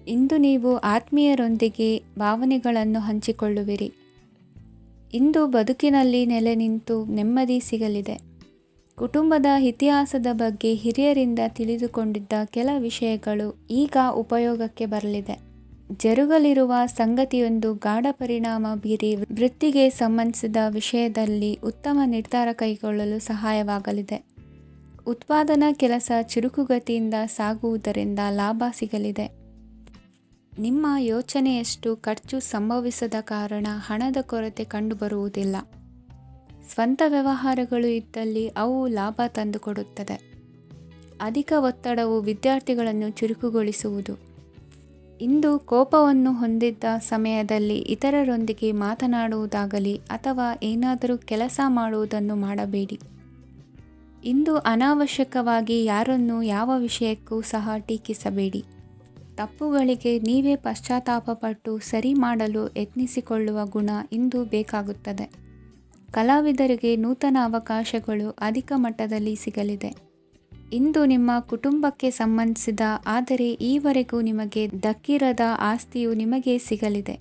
ಇಂದು ನೀವು ಆತ್ಮೀಯರೊಂದಿಗೆ ಭಾವನೆಗಳನ್ನು ಹಂಚಿಕೊಳ್ಳುವಿರಿ. ಇಂದು ಬದುಕಿನಲ್ಲಿ ನೆಲೆ ನಿಂತು ನೆಮ್ಮದಿ ಸಿಗಲಿದೆ. ಕುಟುಂಬದ ಇತಿಹಾಸದ ಬಗ್ಗೆ ಹಿರಿಯರಿಂದ ತಿಳಿದುಕೊಂಡಿದ್ದ ಕೆಲ ವಿಷಯಗಳು ಈಗ ಉಪಯೋಗಕ್ಕೆ ಬರಲಿದೆ. ಜರುಗಲಿರುವ ಸಂಗತಿಯೊಂದು ಗಾಢ ಪರಿಣಾಮ ಬೀರಿ ವೃತ್ತಿಗೆ ಸಂಬಂಧಿಸಿದ ವಿಷಯದಲ್ಲಿ ಉತ್ತಮ ನಿರ್ಧಾರ ಕೈಗೊಳ್ಳಲು ಸಹಾಯವಾಗಲಿದೆ. ಉತ್ಪಾದನಾ ಕೆಲಸ ಚುರುಕುಗತಿಯಿಂದ ಸಾಗುವುದರಿಂದ ಲಾಭ ಸಿಗಲಿದೆ. ನಿಮ್ಮ ಯೋಚನೆಯಷ್ಟು ಖರ್ಚು ಸಂಭವಿಸದ ಕಾರಣ ಹಣದ ಕೊರತೆ ಕಂಡುಬರುವುದಿಲ್ಲ. ಸ್ವಂತ ವ್ಯವಹಾರಗಳು ಇದ್ದಲ್ಲಿ ಅವು ಲಾಭ ತಂದುಕೊಡುತ್ತದೆ. ಅಧಿಕ ಒತ್ತಡವು ವಿದ್ಯಾರ್ಥಿಗಳನ್ನು ಚುರುಕುಗೊಳಿಸುವುದು. ಇಂದು ಕೋಪವನ್ನು ಹೊಂದಿದ್ದ ಸಮಯದಲ್ಲಿ ಇತರರೊಂದಿಗೆ ಮಾತನಾಡುವುದಾಗಲಿ ಅಥವಾ ಏನಾದರೂ ಕೆಲಸ ಮಾಡುವುದನ್ನು ಮಾಡಬೇಡಿ. ಇಂದು ಅನಾವಶ್ಯಕವಾಗಿ ಯಾರನ್ನೂ ಯಾವ ವಿಷಯಕ್ಕೂ ಸಹ ಟೀಕಿಸಬೇಡಿ. ತಪ್ಪುಗಳಿಗೆ ನೀವೇ ಪಶ್ಚಾತ್ತಾಪಪಟ್ಟು ಸರಿ ಮಾಡಲು ಯತ್ನಿಸಿಕೊಳ್ಳುವ ಗುಣ ಇಂದು ಬೇಕಾಗುತ್ತದೆ. ಕಲಾವಿದರಿಗೆ ನೂತನ ಅವಕಾಶಗಳು ಅಧಿಕ ಮಟ್ಟದಲ್ಲಿ ಸಿಗಲಿದೆ. ಇಂದು ನಿಮ್ಮ ಕುಟುಂಬಕ್ಕೆ ಸಂಬಂಧಿಸಿದ ಆದರೆ ಈವರೆಗೂ ನಿಮಗೆ ದಕ್ಕಿರದ ಆಸ್ತಿಯು ನಿಮಗೆ ಸಿಗಲಿದೆ.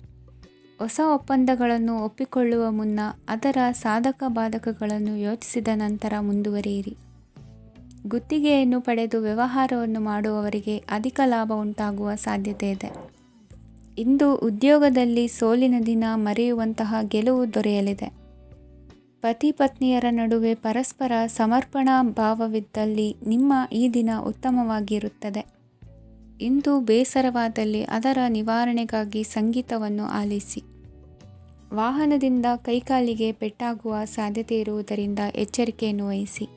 ಹೊಸ ಒಪ್ಪಂದಗಳನ್ನು ಒಪ್ಪಿಕೊಳ್ಳುವ ಮುನ್ನ ಅದರ ಸಾಧಕ ಬಾಧಕಗಳನ್ನು ಯೋಚಿಸಿದ ನಂತರ ಮುಂದುವರಿಯಿರಿ. ಗುತ್ತಿಗೆಯನ್ನು ಪಡೆದು ವ್ಯವಹಾರವನ್ನು ಮಾಡುವವರಿಗೆ ಅಧಿಕ ಲಾಭ ಉಂಟಾಗುವ ಸಾಧ್ಯತೆ ಇದೆ. ಇಂದು ಉದ್ಯೋಗದಲ್ಲಿ ಸೋಲಿನ ದಿನ ಮರೆಯುವಂತಹ ಗೆಲುವು ದೊರೆಯಲಿದೆ. ಪತಿ ಪತ್ನಿಯರ ನಡುವೆ ಪರಸ್ಪರ ಸಮರ್ಪಣಾ ಭಾವವಿದ್ದಲ್ಲಿ ನಿಮ್ಮ ಈ ದಿನ ಉತ್ತಮವಾಗಿರುತ್ತದೆ. ಇಂದು ಬೇಸರವಾದಲ್ಲಿ ಅದರ ನಿವಾರಣೆಗಾಗಿ ಸಂಗೀತವನ್ನು ಆಲಿಸಿ. ವಾಹನದಿಂದ ಕೈಕಾಲಿಗೆ ಪೆಟ್ಟಾಗುವ ಸಾಧ್ಯತೆ ಇರುವುದರಿಂದ ಎಚ್ಚರಿಕೆಯನ್ನು ವಹಿಸಿ.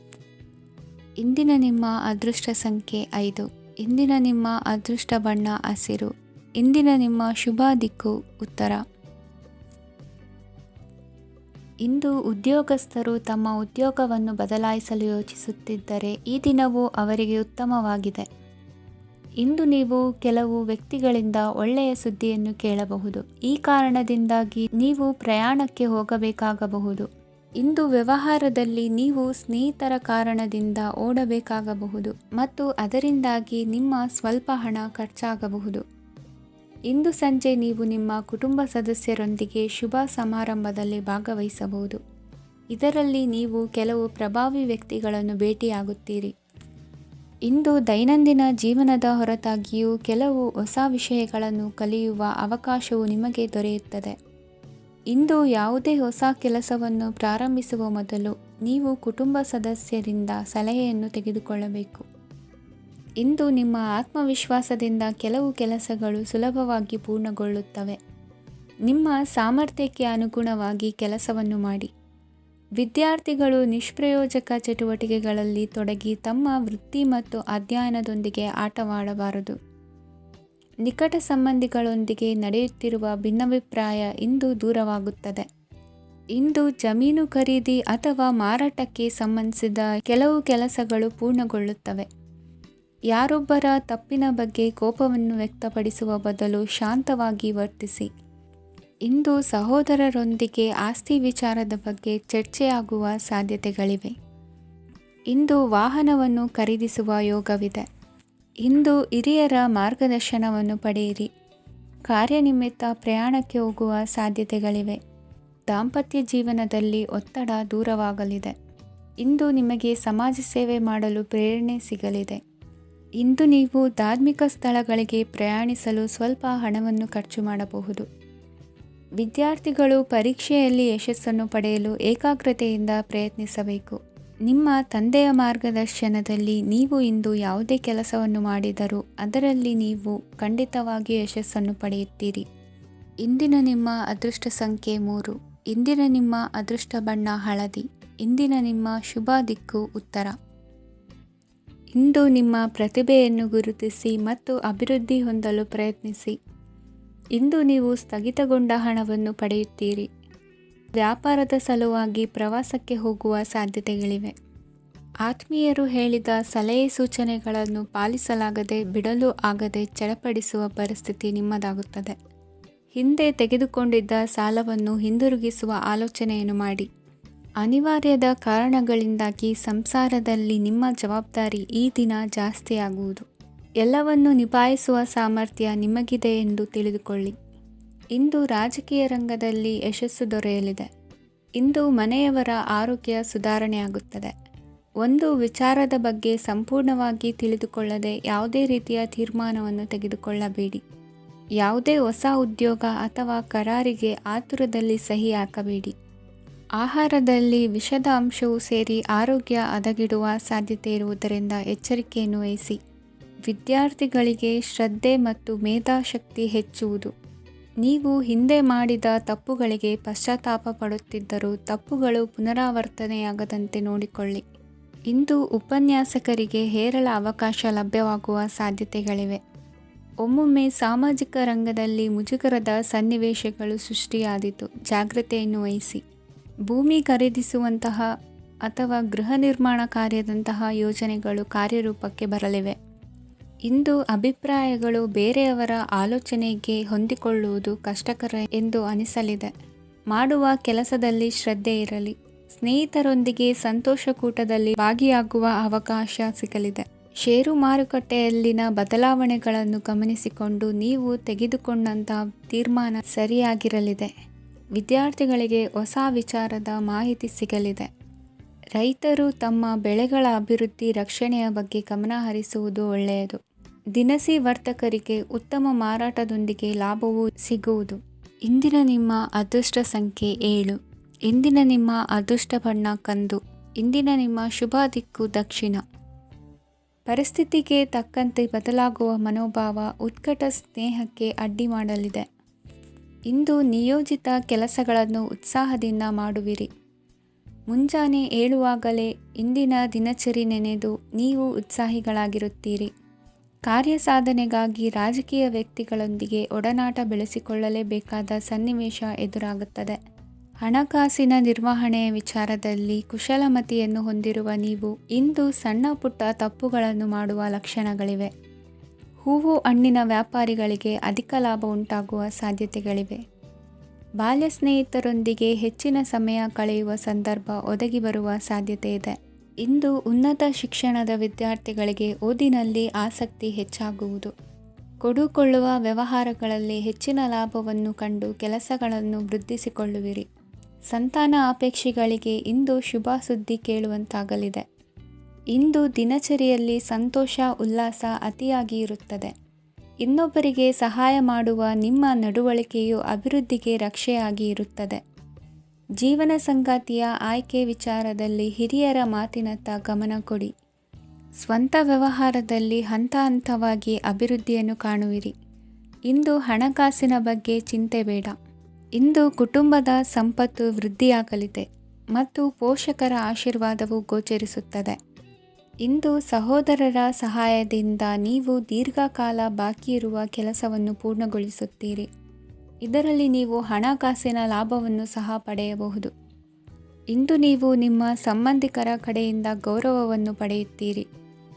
ಇಂದಿನ ನಿಮ್ಮ ಅದೃಷ್ಟ ಸಂಖ್ಯೆ 5. ಇಂದಿನ ನಿಮ್ಮ ಅದೃಷ್ಟ ಬಣ್ಣ ಹಸಿರು. ಇಂದಿನ ನಿಮ್ಮ ಶುಭ ದಿಕ್ಕು ಉತ್ತರ. ಇಂದು ಉದ್ಯೋಗಸ್ಥರು ತಮ್ಮ ಉದ್ಯೋಗವನ್ನು ಬದಲಾಯಿಸಲು ಯೋಚಿಸುತ್ತಿದ್ದರೆ ಈ ದಿನವೂ ಅವರಿಗೆ ಉತ್ತಮವಾಗಿದೆ. ಇಂದು ನೀವು ಕೆಲವು ವ್ಯಕ್ತಿಗಳಿಂದ ಒಳ್ಳೆಯ ಸುದ್ದಿಯನ್ನು ಕೇಳಬಹುದು. ಈ ಕಾರಣದಿಂದಾಗಿ ನೀವು ಪ್ರಯಾಣಕ್ಕೆ ಹೋಗಬೇಕಾಗಬಹುದು. ಇಂದು ವ್ಯವಹಾರದಲ್ಲಿ ನೀವು ಸ್ನೇಹಿತರ ಕಾರಣದಿಂದ ಓಡಬೇಕಾಗಬಹುದು ಮತ್ತು ಅದರಿಂದಾಗಿ ನಿಮ್ಮ ಸ್ವಲ್ಪ ಹಣ ಖರ್ಚಾಗಬಹುದು. ಇಂದು ಸಂಜೆ ನೀವು ನಿಮ್ಮ ಕುಟುಂಬ ಸದಸ್ಯರೊಂದಿಗೆ ಶುಭ ಸಮಾರಂಭದಲ್ಲಿ ಭಾಗವಹಿಸಬಹುದು. ಇದರಲ್ಲಿ ನೀವು ಕೆಲವು ಪ್ರಭಾವಿ ವ್ಯಕ್ತಿಗಳನ್ನು ಭೇಟಿಯಾಗುತ್ತೀರಿ. ಇಂದು ದೈನಂದಿನ ಜೀವನದ ಹೊರತಾಗಿಯೂ ಕೆಲವು ಹೊಸ ವಿಷಯಗಳನ್ನು ಕಲಿಯುವ ಅವಕಾಶವು ನಿಮಗೆ ದೊರೆಯುತ್ತದೆ. ಇಂದು ಯಾವುದೇ ಹೊಸ ಕೆಲಸವನ್ನು ಪ್ರಾರಂಭಿಸುವ ಮೊದಲು ನೀವು ಕುಟುಂಬ ಸದಸ್ಯರಿಂದ ಸಲಹೆಯನ್ನು ತೆಗೆದುಕೊಳ್ಳಬೇಕು. ಇಂದು ನಿಮ್ಮ ಆತ್ಮವಿಶ್ವಾಸದಿಂದ ಕೆಲವು ಕೆಲಸಗಳು ಸುಲಭವಾಗಿ ಪೂರ್ಣಗೊಳ್ಳುತ್ತವೆ. ನಿಮ್ಮ ಸಾಮರ್ಥ್ಯಕ್ಕೆ ಅನುಗುಣವಾಗಿ ಕೆಲಸವನ್ನು ಮಾಡಿ. ವಿದ್ಯಾರ್ಥಿಗಳು ನಿಷ್ಪ್ರಯೋಜಕ ಚಟುವಟಿಕೆಗಳಲ್ಲಿ ತೊಡಗಿ ತಮ್ಮ ವೃತ್ತಿ ಮತ್ತು ಅಧ್ಯಯನದೊಂದಿಗೆ ಆಟವಾಡಬಾರದು. ನಿಕಟ ಸಂಬಂಧಿಗಳೊಂದಿಗೆ ನಡೆಯುತ್ತಿರುವ ಭಿನ್ನಾಭಿಪ್ರಾಯ ಇಂದು ದೂರವಾಗುತ್ತದೆ. ಇಂದು ಜಮೀನು ಖರೀದಿ ಅಥವಾ ಮಾರಾಟಕ್ಕೆ ಸಂಬಂಧಿಸಿದ ಕೆಲವು ಕೆಲಸಗಳು ಪೂರ್ಣಗೊಳ್ಳುತ್ತವೆ. ಯಾರೊಬ್ಬರ ತಪ್ಪಿನ ಬಗ್ಗೆ ಕೋಪವನ್ನು ವ್ಯಕ್ತಪಡಿಸುವ ಬದಲು ಶಾಂತವಾಗಿ ವರ್ತಿಸಿ. ಇಂದು ಸಹೋದರರೊಂದಿಗೆ ಆಸ್ತಿ ವಿಚಾರದ ಬಗ್ಗೆ ಚರ್ಚೆಯಾಗುವ ಸಾಧ್ಯತೆಗಳಿವೆ. ಇಂದು ವಾಹನವನ್ನು ಖರೀದಿಸುವ ಯೋಗವಿದೆ. ಇಂದು ಹಿರಿಯರ ಮಾರ್ಗದರ್ಶನವನ್ನು ಪಡೆಯಿರಿ. ಕಾರ್ಯನಿಮಿತ್ತ ಪ್ರಯಾಣಕ್ಕೆ ಹೋಗುವ ಸಾಧ್ಯತೆಗಳಿವೆ. ದಾಂಪತ್ಯ ಜೀವನದಲ್ಲಿ ಒತ್ತಡ ದೂರವಾಗಲಿದೆ. ಇಂದು ನಿಮಗೆ ಸಮಾಜ ಸೇವೆ ಮಾಡಲು ಪ್ರೇರಣೆ ಸಿಗಲಿದೆ. ಇಂದು ನೀವು ಧಾರ್ಮಿಕ ಸ್ಥಳಗಳಿಗೆ ಪ್ರಯಾಣಿಸಲು ಸ್ವಲ್ಪ ಹಣವನ್ನು ಖರ್ಚು ಮಾಡಬಹುದು. ವಿದ್ಯಾರ್ಥಿಗಳು ಪರೀಕ್ಷೆಯಲ್ಲಿ ಯಶಸ್ಸನ್ನು ಪಡೆಯಲು ಏಕಾಗ್ರತೆಯಿಂದ ಪ್ರಯತ್ನಿಸಬೇಕು. ನಿಮ್ಮ ತಂದೆಯ ಮಾರ್ಗದರ್ಶನದಲ್ಲಿ ನೀವು ಇಂದು ಯಾವುದೇ ಕೆಲಸವನ್ನು ಮಾಡಿದರೂ ಅದರಲ್ಲಿ ನೀವು ಖಂಡಿತವಾಗಿಯೂ ಯಶಸ್ಸನ್ನು ಪಡೆಯುತ್ತೀರಿ. ಇಂದಿನ ನಿಮ್ಮ ಅದೃಷ್ಟ ಸಂಖ್ಯೆ 3. ಇಂದಿನ ನಿಮ್ಮ ಅದೃಷ್ಟ ಬಣ್ಣ ಹಳದಿ. ಇಂದಿನ ನಿಮ್ಮ ಶುಭ ದಿಕ್ಕು ಉತ್ತರ. ಇಂದು ನಿಮ್ಮ ಪ್ರತಿಭೆಯನ್ನು ಗುರುತಿಸಿ ಮತ್ತು ಅಭಿವೃದ್ಧಿ ಹೊಂದಲು ಪ್ರಯತ್ನಿಸಿ. ಇಂದು ನೀವು ಸ್ಥಗಿತಗೊಂಡ ಹಣವನ್ನು ಪಡೆಯುತ್ತೀರಿ. ವ್ಯಾಪಾರದ ಸಲುವಾಗಿ ಪ್ರವಾಸಕ್ಕೆ ಹೋಗುವ ಸಾಧ್ಯತೆಗಳಿವೆ. ಆತ್ಮೀಯರು ಹೇಳಿದ ಸಲಹೆ ಸೂಚನೆಗಳನ್ನು ಪಾಲಿಸಲಾಗದೆ ಬಿಡಲು ಆಗದೆ ಚಡಪಡಿಸುವ ಪರಿಸ್ಥಿತಿ ನಿಮ್ಮದಾಗುತ್ತದೆ. ಹಿಂದೆ ತೆಗೆದುಕೊಂಡಿದ್ದ ಸಾಲವನ್ನು ಹಿಂದಿರುಗಿಸುವ ಆಲೋಚನೆಯನ್ನು ಮಾಡಿ. ಅನಿವಾರ್ಯದ ಕಾರಣಗಳಿಂದಾಗಿ ಸಂಸಾರದಲ್ಲಿ ನಿಮ್ಮ ಜವಾಬ್ದಾರಿ ಈ ದಿನ ಜಾಸ್ತಿಯಾಗುವುದು. ಎಲ್ಲವನ್ನು ನಿಭಾಯಿಸುವ ಸಾಮರ್ಥ್ಯ ನಿಮಗಿದೆ ಎಂದು ತಿಳಿದುಕೊಳ್ಳಿ. ಇಂದು ರಾಜಕೀಯ ರಂಗದಲ್ಲಿ ಯಶಸ್ಸು ದೊರೆಯಲಿದೆ. ಇಂದು ಮನೆಯವರ ಆರೋಗ್ಯ ಸುಧಾರಣೆಯಾಗುತ್ತದೆ. ಒಂದು ವಿಚಾರದ ಬಗ್ಗೆ ಸಂಪೂರ್ಣವಾಗಿ ತಿಳಿದುಕೊಳ್ಳದೆ ಯಾವುದೇ ರೀತಿಯ ತೀರ್ಮಾನವನ್ನು ತೆಗೆದುಕೊಳ್ಳಬೇಡಿ. ಯಾವುದೇ ಹೊಸ ಉದ್ಯೋಗ ಅಥವಾ ಕರಾರಿಗೆ ಆತುರದಲ್ಲಿ ಸಹಿ ಹಾಕಬೇಡಿ. ಆಹಾರದಲ್ಲಿ ವಿಷದ ಅಂಶವು ಸೇರಿ ಆರೋಗ್ಯ ಹದಗೆಡುವ ಸಾಧ್ಯತೆ ಇರುವುದರಿಂದ ಎಚ್ಚರಿಕೆಯನ್ನು ವಹಿಸಿ. ವಿದ್ಯಾರ್ಥಿಗಳಿಗೆ ಶ್ರದ್ಧೆ ಮತ್ತು ಮೇಧಾಶಕ್ತಿ ಹೆಚ್ಚುವುದು. ನೀವು ಹಿಂದೆ ಮಾಡಿದ ತಪ್ಪುಗಳಿಗೆ ಪಶ್ಚಾತ್ತಾಪ ಪಡುತ್ತಿದ್ದರೂ ತಪ್ಪುಗಳು ಪುನರಾವರ್ತನೆಯಾಗದಂತೆ ನೋಡಿಕೊಳ್ಳಿ. ಇಂದು ಉಪನ್ಯಾಸಕರಿಗೆ ಹೇರಳ ಅವಕಾಶ ಲಭ್ಯವಾಗುವ ಸಾಧ್ಯತೆಗಳಿವೆ. ಒಮ್ಮೊಮ್ಮೆ ಸಾಮಾಜಿಕ ರಂಗದಲ್ಲಿ ಮುಜುಗರದ ಸನ್ನಿವೇಶಗಳು ಸೃಷ್ಟಿಯಾದೀತು. ಜಾಗ್ರತೆಯನ್ನು ವಹಿಸಿ. ಭೂಮಿ ಖರೀದಿಸುವಂತಹ ಅಥವಾ ಗೃಹ ನಿರ್ಮಾಣ ಕಾರ್ಯದಂತಹ ಯೋಜನೆಗಳು ಕಾರ್ಯರೂಪಕ್ಕೆ ಬರಲಿವೆ. ಇಂದು ಅಭಿಪ್ರಾಯಗಳು ಬೇರೆಯವರ ಆಲೋಚನೆಗೆ ಹೊಂದಿಕೊಳ್ಳುವುದು ಕಷ್ಟಕರ ಎಂದು ಅನಿಸಲಿದೆ. ಮಾಡುವ ಕೆಲಸದಲ್ಲಿ ಶ್ರದ್ಧೆ ಇರಲಿ. ಸ್ನೇಹಿತರೊಂದಿಗೆ ಸಂತೋಷಕೂಟದಲ್ಲಿ ಭಾಗಿಯಾಗುವ ಅವಕಾಶ ಸಿಗಲಿದೆ. ಷೇರು ಮಾರುಕಟ್ಟೆಯಲ್ಲಿನ ಬದಲಾವಣೆಗಳನ್ನು ಗಮನಿಸಿಕೊಂಡು ನೀವು ತೆಗೆದುಕೊಂಡಂತಹ ತೀರ್ಮಾನ ಸರಿಯಾಗಿರಲಿದೆ. ವಿದ್ಯಾರ್ಥಿಗಳಿಗೆ ಹೊಸ ವಿಚಾರದ ಮಾಹಿತಿ ಸಿಗಲಿದೆ. ರೈತರು ತಮ್ಮ ಬೆಳೆಗಳ ಅಭಿವೃದ್ಧಿ ರಕ್ಷಣೆಯ ಬಗ್ಗೆ ಗಮನ ಹರಿಸುವುದು ಒಳ್ಳೆಯದು. ದಿನಸಿ ವರ್ತಕರಿಗೆ ಉತ್ತಮ ಮಾರಾಟದೊಂದಿಗೆ ಲಾಭವೂ ಸಿಗುವುದು. ಇಂದಿನ ನಿಮ್ಮ ಅದೃಷ್ಟ ಸಂಖ್ಯೆ 7. ಇಂದಿನ ನಿಮ್ಮ ಅದೃಷ್ಟ ಬಣ್ಣ ಕಂದು. ಇಂದಿನ ನಿಮ್ಮ ಶುಭ ದಿಕ್ಕು ದಕ್ಷಿಣ. ಪರಿಸ್ಥಿತಿಗೆ ತಕ್ಕಂತೆ ಬದಲಾಗುವ ಮನೋಭಾವ ಉತ್ಕಟ ಸ್ನೇಹಕ್ಕೆ ಅಡ್ಡಿ ಮಾಡಲಿದೆ. ಇಂದು ನಿಯೋಜಿತ ಕೆಲಸಗಳನ್ನು ಉತ್ಸಾಹದಿಂದ ಮಾಡುವಿರಿ. ಮುಂಜಾನೆ ಏಳುವಾಗಲೇ ಇಂದಿನ ದಿನಚರಿ ನೆನೆದು ನೀವು ಉತ್ಸಾಹಿಗಳಾಗಿರುತ್ತೀರಿ. ಕಾರ್ಯಸಾಧನೆಗಾಗಿ ರಾಜಕೀಯ ವ್ಯಕ್ತಿಗಳೊಂದಿಗೆ ಒಡನಾಟ ಬೆಳೆಸಿಕೊಳ್ಳಲೇಬೇಕಾದ ಸನ್ನಿವೇಶ ಎದುರಾಗುತ್ತದೆ. ಹಣಕಾಸಿನ ನಿರ್ವಹಣೆಯ ವಿಚಾರದಲ್ಲಿ ಕುಶಲಮತಿಯನ್ನು ಹೊಂದಿರುವ ನೀವು ಇಂದು ಸಣ್ಣ ಪುಟ್ಟ ತಪ್ಪುಗಳನ್ನು ಮಾಡುವ ಲಕ್ಷಣಗಳಿವೆ. ಹೂವು ಹಣ್ಣಿನ ವ್ಯಾಪಾರಿಗಳಿಗೆ ಅಧಿಕ ಲಾಭ ಉಂಟಾಗುವ ಸಾಧ್ಯತೆಗಳಿವೆ. ಬಾಲ್ಯ ಸ್ನೇಹಿತರೊಂದಿಗೆ ಹೆಚ್ಚಿನ ಸಮಯ ಕಳೆಯುವ ಸಂದರ್ಭ ಒದಗಿ ಬರುವ ಸಾಧ್ಯತೆ ಇದೆ. ಇಂದು ಉನ್ನತ ಶಿಕ್ಷಣದ ವಿದ್ಯಾರ್ಥಿಗಳಿಗೆ ಓದಿನಲ್ಲಿ ಆಸಕ್ತಿ ಹೆಚ್ಚಾಗುವುದು. ಕೊಡುಕೊಳ್ಳುವ ವ್ಯವಹಾರಗಳಲ್ಲಿ ಹೆಚ್ಚಿನ ಲಾಭವನ್ನು ಕಂಡು ಕೆಲಸಗಳನ್ನು ವೃದ್ಧಿಸಿಕೊಳ್ಳುವಿರಿ. ಸಂತಾನ ಅಪೇಕ್ಷಿಗಳಿಗೆ ಇಂದು ಶುಭ ಸುದ್ದಿ ಕೇಳುವಂತಾಗಲಿದೆ. ಇಂದು ದಿನಚರಿಯಲ್ಲಿ ಸಂತೋಷ ಉಲ್ಲಾಸ ಅತಿಯಾಗಿ ಇರುತ್ತದೆ. ಇನ್ನೊಬ್ಬರಿಗೆ ಸಹಾಯ ಮಾಡುವ ನಿಮ್ಮ ನಡವಳಿಕೆಯು ಅಭಿವೃದ್ಧಿಗೆ ರಕ್ಷೆಯಾಗಿ ಇರುತ್ತದೆ. ಜೀವನ ಸಂಗಾತಿಯ ಆಯ್ಕೆ ವಿಚಾರದಲ್ಲಿ ಹಿರಿಯರ ಮಾತಿನತ್ತ ಗಮನ ಕೊಡಿ. ಸ್ವಂತ ವ್ಯವಹಾರದಲ್ಲಿ ಹಂತ ಹಂತವಾಗಿ ಅಭಿವೃದ್ಧಿಯನ್ನು ಕಾಣುವಿರಿ. ಇಂದು ಹಣಕಾಸಿನ ಬಗ್ಗೆ ಚಿಂತೆ ಬೇಡ. ಇಂದು ಕುಟುಂಬದ ಸಂಪತ್ತು ವೃದ್ಧಿಯಾಗಲಿದೆ ಮತ್ತು ಪೋಷಕರ ಆಶೀರ್ವಾದವು ಗೋಚರಿಸುತ್ತದೆ. ಇಂದು ಸಹೋದರರ ಸಹಾಯದಿಂದ ನೀವು ದೀರ್ಘಕಾಲ ಬಾಕಿ ಇರುವ ಕೆಲಸವನ್ನು ಪೂರ್ಣಗೊಳಿಸುತ್ತೀರಿ. ಇದರಲ್ಲಿ ನೀವು ಹಣಕಾಸಿನ ಲಾಭವನ್ನು ಸಹ ಪಡೆಯಬಹುದು. ಇಂದು ನೀವು ನಿಮ್ಮ ಸಂಬಂಧಿಕರ ಕಡೆಯಿಂದ ಗೌರವವನ್ನು ಪಡೆಯುತ್ತೀರಿ.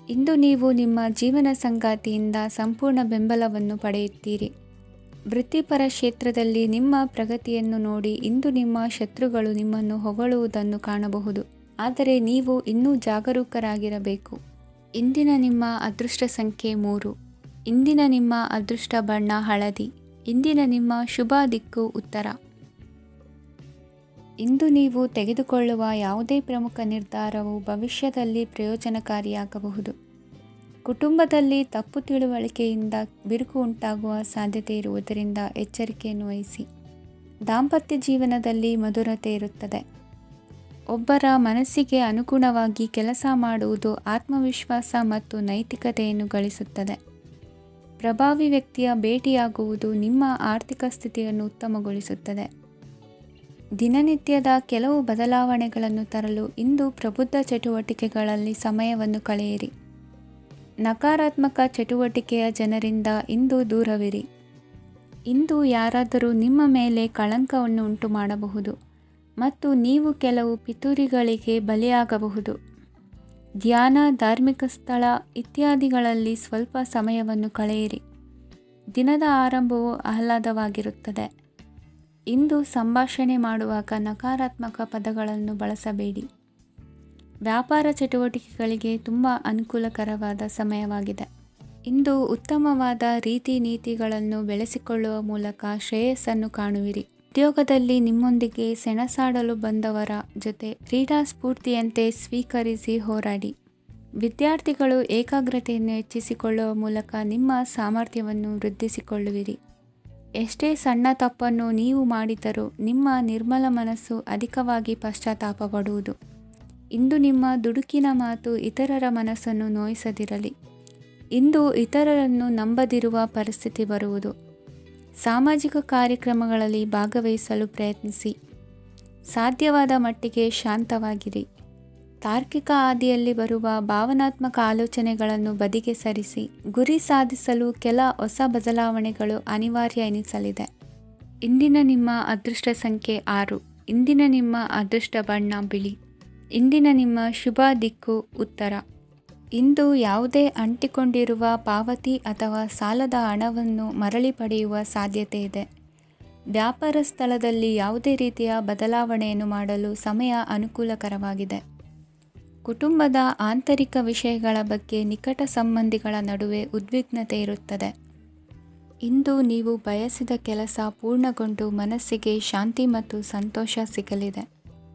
ಇಂದು ನೀವು ನಿಮ್ಮ ಜೀವನ ಸಂಗಾತಿಯಿಂದ ಸಂಪೂರ್ಣ ಬೆಂಬಲವನ್ನು ಪಡೆಯುತ್ತೀರಿ. ವೃತ್ತಿಪರ ಕ್ಷೇತ್ರದಲ್ಲಿ ನಿಮ್ಮ ಪ್ರಗತಿಯನ್ನು ನೋಡಿ ಇಂದು ನಿಮ್ಮ ಶತ್ರುಗಳು ನಿಮ್ಮನ್ನು ಹೊಗಳುವುದನ್ನು ಕಾಣಬಹುದು. ಆದರೆ ನೀವು ಇನ್ನೂ ಜಾಗರೂಕರಾಗಿರಬೇಕು. ಇಂದಿನ ನಿಮ್ಮ ಅದೃಷ್ಟ ಸಂಖ್ಯೆ 3. ಇಂದಿನ ನಿಮ್ಮ ಅದೃಷ್ಟ ಬಣ್ಣ ಹಳದಿ. ಇಂದಿನ ನಿಮ್ಮ ಶುಭ ದಿಕ್ಕು ಉತ್ತರ. ಇಂದು ನೀವು ತೆಗೆದುಕೊಳ್ಳುವ ಯಾವುದೇ ಪ್ರಮುಖ ನಿರ್ಧಾರವು ಭವಿಷ್ಯದಲ್ಲಿ ಪ್ರಯೋಜನಕಾರಿಯಾಗಬಹುದು. ಕುಟುಂಬದಲ್ಲಿ ತಪ್ಪು ತಿಳುವಳಿಕೆಯಿಂದ ಬಿರುಕು ಉಂಟಾಗುವ ಸಾಧ್ಯತೆ ಇರುವುದರಿಂದ ಎಚ್ಚರಿಕೆಯನ್ನು ವಹಿಸಿ. ದಾಂಪತ್ಯ ಜೀವನದಲ್ಲಿ ಮಧುರತೆ ಇರುತ್ತದೆ. ಒಬ್ಬರ ಮನಸ್ಸಿಗೆ ಅನುಗುಣವಾಗಿ ಕೆಲಸ ಮಾಡುವುದು ಆತ್ಮವಿಶ್ವಾಸ ಮತ್ತು ನೈತಿಕತೆಯನ್ನು ಗಳಿಸುತ್ತದೆ. ಪ್ರಭಾವಿ ವ್ಯಕ್ತಿಯ ಭೇಟಿಯಾಗುವುದು ನಿಮ್ಮ ಆರ್ಥಿಕ ಸ್ಥಿತಿಯನ್ನು ಉತ್ತಮಗೊಳಿಸುತ್ತದೆ. ದಿನನಿತ್ಯದ ಕೆಲವು ಬದಲಾವಣೆಗಳನ್ನು ತರಲು ಇಂದು ಪ್ರಬುದ್ಧ ಚಟುವಟಿಕೆಗಳಲ್ಲಿ ಸಮಯವನ್ನು ಕಳೆಯಿರಿ. ನಕಾರಾತ್ಮಕ ಚಟುವಟಿಕೆಯ ಜನರಿಂದ ಇಂದು ದೂರವಿರಿ. ಇಂದು ಯಾರಾದರೂ ನಿಮ್ಮ ಮೇಲೆ ಕಳಂಕವನ್ನು ಉಂಟು ಮಾಡಬಹುದು ಮತ್ತು ನೀವು ಕೆಲವು ಪಿತೂರಿಗಳಿಗೆ ಬಲಿಯಾಗಬಹುದು. ಧ್ಯಾನ, ಧಾರ್ಮಿಕ ಸ್ಥಳ ಇತ್ಯಾದಿಗಳಲ್ಲಿ ಸ್ವಲ್ಪ ಸಮಯವನ್ನು ಕಳೆಯಿರಿ. ದಿನದ ಆರಂಭವು ಆಹ್ಲಾದವಾಗಿರುತ್ತದೆ. ಇಂದು ಸಂಭಾಷಣೆ ಮಾಡುವಾಗ ನಕಾರಾತ್ಮಕ ಪದಗಳನ್ನು ಬಳಸಬೇಡಿ. ವ್ಯಾಪಾರ ಚಟುವಟಿಕೆಗಳಿಗೆ ತುಂಬ ಅನುಕೂಲಕರವಾದ ಸಮಯವಾಗಿದೆ. ಇಂದು ಉತ್ತಮವಾದ ರೀತಿ ನೀತಿಗಳನ್ನು ಬೆಳೆಸಿಕೊಳ್ಳುವ ಮೂಲಕ ಶ್ರೇಯಸ್ಸನ್ನು ಕಾಣುವಿರಿ. ಉದ್ಯೋಗದಲ್ಲಿ ನಿಮ್ಮೊಂದಿಗೆ ಸೆಣಸಾಡಲು ಬಂದವರ ಜೊತೆ ಕ್ರೀಡಾ ಸ್ಫೂರ್ತಿಯಂತೆ ಸ್ವೀಕರಿಸಿ ಹೋರಾಡಿ. ವಿದ್ಯಾರ್ಥಿಗಳು ಏಕಾಗ್ರತೆಯನ್ನು ಹೆಚ್ಚಿಸಿಕೊಳ್ಳುವ ಮೂಲಕ ನಿಮ್ಮ ಸಾಮರ್ಥ್ಯವನ್ನು ವೃದ್ಧಿಸಿಕೊಳ್ಳುವಿರಿ. ಎಷ್ಟೇ ಸಣ್ಣ ತಪ್ಪನ್ನು ನೀವು ಮಾಡಿದರೂ ನಿಮ್ಮ ನಿರ್ಮಲ ಮನಸ್ಸು ಅಧಿಕವಾಗಿ ಪಶ್ಚಾತ್ತಾಪ ಪಡುವುದು. ಇಂದು ನಿಮ್ಮ ದುಡುಕಿನ ಮಾತು ಇತರರ ಮನಸ್ಸನ್ನು ನೋಯಿಸದಿರಲಿ. ಇಂದು ಇತರರನ್ನು ನಂಬದಿರುವ ಪರಿಸ್ಥಿತಿ ಬರುವುದು. ಸಾಮಾಜಿಕ ಕಾರ್ಯಕ್ರಮಗಳಲ್ಲಿ ಭಾಗವಹಿಸಲು ಪ್ರಯತ್ನಿಸಿ. ಸಾಧ್ಯವಾದ ಮಟ್ಟಿಗೆ ಶಾಂತವಾಗಿರಿ. ತಾರ್ಕಿಕ ಹಾದಿಯಲ್ಲಿ ಬರುವ ಭಾವನಾತ್ಮಕ ಆಲೋಚನೆಗಳನ್ನು ಬದಿಗೆ ಸರಿಸಿ ಗುರಿ ಸಾಧಿಸಲು ಕೆಲ ಹೊಸ ಬದಲಾವಣೆಗಳು ಅನಿವಾರ್ಯ ಎನಿಸಲಿದೆ. ಇಂದಿನ ನಿಮ್ಮ ಅದೃಷ್ಟ ಸಂಖ್ಯೆ 6. ಇಂದಿನ ನಿಮ್ಮ ಅದೃಷ್ಟ ಬಣ್ಣ ಬಿಳಿ. ಇಂದಿನ ನಿಮ್ಮ ಶುಭ ದಿಕ್ಕು ಉತ್ತರ. ಇಂದು ಯಾವುದೇ ಅಂಟಿಕೊಂಡಿರುವ ಪಾವತಿ ಅಥವಾ ಸಾಲದ ಹಣವನ್ನು ಮರಳಿ ಪಡೆಯುವ ಸಾಧ್ಯತೆ ಇದೆ. ವ್ಯಾಪಾರ ಸ್ಥಳದಲ್ಲಿ ಯಾವುದೇ ರೀತಿಯ ಬದಲಾವಣೆಯನ್ನು ಮಾಡಲು ಸಮಯ ಅನುಕೂಲಕರವಾಗಿದೆ. ಕುಟುಂಬದ ಆಂತರಿಕ ವಿಷಯಗಳ ಬಗ್ಗೆ ನಿಕಟ ಸಂಬಂಧಿಗಳ ನಡುವೆ ಉದ್ವಿಗ್ನತೆ ಇರುತ್ತದೆ. ಇಂದು ನೀವು ಬಯಸಿದ ಕೆಲಸ ಪೂರ್ಣಗೊಂಡು ಮನಸ್ಸಿಗೆ ಶಾಂತಿ ಮತ್ತು ಸಂತೋಷ ಸಿಗಲಿದೆ.